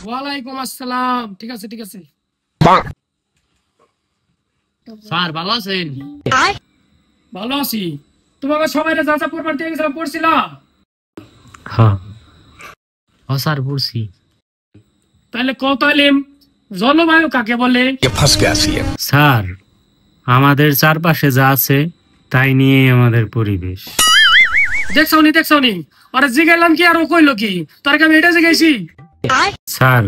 ওয়ালাইকুম আসসালাম। ঠিক আছে ঠিক আছে। স্যার ভালো আছেন? ভালো আছি। তোমাকে সবাই যা যা পড়বার দিয়ে গেছিলাম পড়ছিলাম? হ্যাঁ স্যার পড়ছি। তাহলে কত এলিম জলবায়ু কাকে বলে? স্যার আমাদের চারপাশে যা আছে তাই নিয়ে আমাদের পরিবেশ। দেখছনি ওরা জিগাইলাম কি আর ও কইলো কি? তোর আমি এটা জিগাইছি। স্যার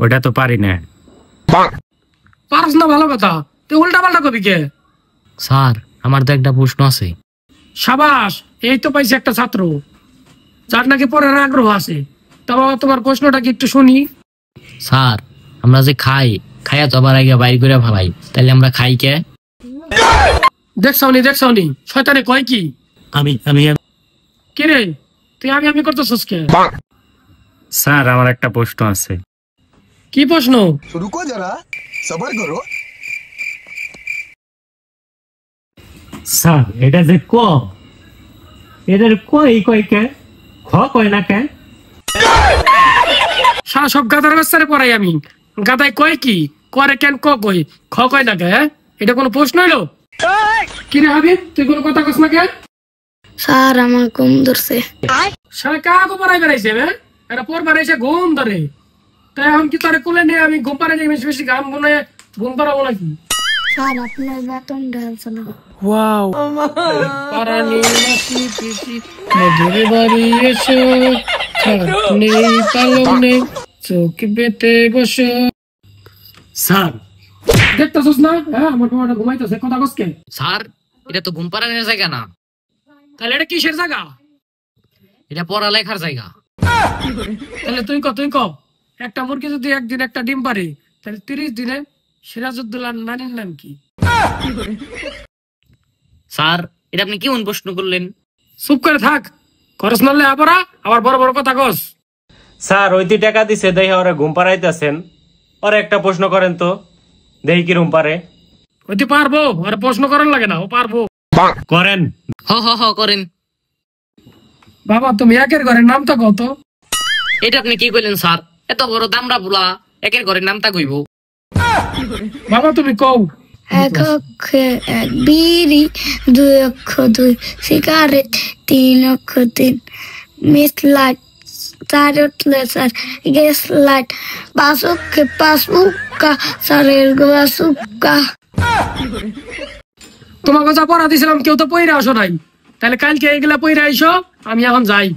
ওটা তো পারি না। পারস না ভালো কথা, তুই উল্টা পাল্টা কবি কে? স্যার আমার তো একটা প্রশ্ন আছে। সাবাস, এই তো পাইছি একটা ছাত্র যার নাকি পড়ার আগ্রহ আছে। তবে তোমার প্রশ্নটা কি একটু শুনি। স্যার আমরা যে খাইয়া তো আবার আগে বাইর করে ফেলাই, তাহলে আমরা খাই কে? দেখছনি শয়তানে কয় কি? আমি কি রে তুই আমি করতেছিস কে? স্যার আমার একটা প্রশ্ন আছে। কি প্রশ্ন? রুকো যারা, সবর করো। স্যার এটা যে ক, এদের কই কে, খ কয় না কে? সারা সব গাধার বাচ্চারে পড়াই আমি। গাধায় কয় কি, করে কেন, ক কই, খ কয় না কে? এটা কোনো প্রশ্ন হইলো? কি রে হাবিব, তুই কোনো কথা কস না কেন? স্যার আমার ঘুম ধরছে। সারা কাকে পড়াই বেড়াইছে? এটা পর বেড়াইছে ঘুম ধরে। তাই এখন কি তোরে কোলে নিয়ে আমি ঘুম পাড়াই বেশি বেশি গান গুনে ঘুম পাড়াবো নাকি? স্যার আপনার বেতন ঢালছে না। ওয়াও, পারানি মাসি পিসি মধুর বাড়ি এসো, খাট নেই পালং নেই, চোখ বেতে বসো। স্যার দেখতেছস না? হ্যাঁ, আমার বাবাটা ঘুমাইতেছে, কথা কসকে? স্যার এটা তো ঘুম পাড়ানোর জায়গা না। তাহলে এটা কিসের জায়গা? এটা পড়ালেখার জায়গা। তাহলে তুই ক একটা মুরগি যদি একদিন একটা ডিম পারে, তাহলে 30 দিনে সিরাজউদ্দৌলার নানির নাম কি? স্যার এটা আপনি কেমন প্রশ্ন করলেন? চুপ করে থাক, খরচ নালে আবার বড় বড় কথা কস। স্যার ওইটি টাকা দিছে দেখে ওরা ঘুম পাড়াইতেছেন, ওরা একটা প্রশ্ন করেন তো দেখি কি ঘুম পারে। ওইটি পারবো, আর প্রশ্ন করার লাগে না, ও পারবো। করেন। হ করেন। বাবা তুমি একের ঘরের নামটা কত? এটা আপনি কি কইলেন স্যার? এত বড় দামড়া বুলা একের ঘরের নামটা কইব? বাবা তুমি কও। 1 অক্ষে 1 বিড়ি, 2 অক্ষে 2 সিগারেট, 3 অক্ষে 3 মিস লাইট, 4 উঠলে 4 গ্যাস লাইট, 5 অক্ষে 5 উক্কা, 4 গ্লাস উক্কা। তোমাকে যা পড়া দিছিলাম কেউ তো পইরা আসো নাই, তাহলে কালকে এগুলা পইরা আইসো, আমি এখন যাই।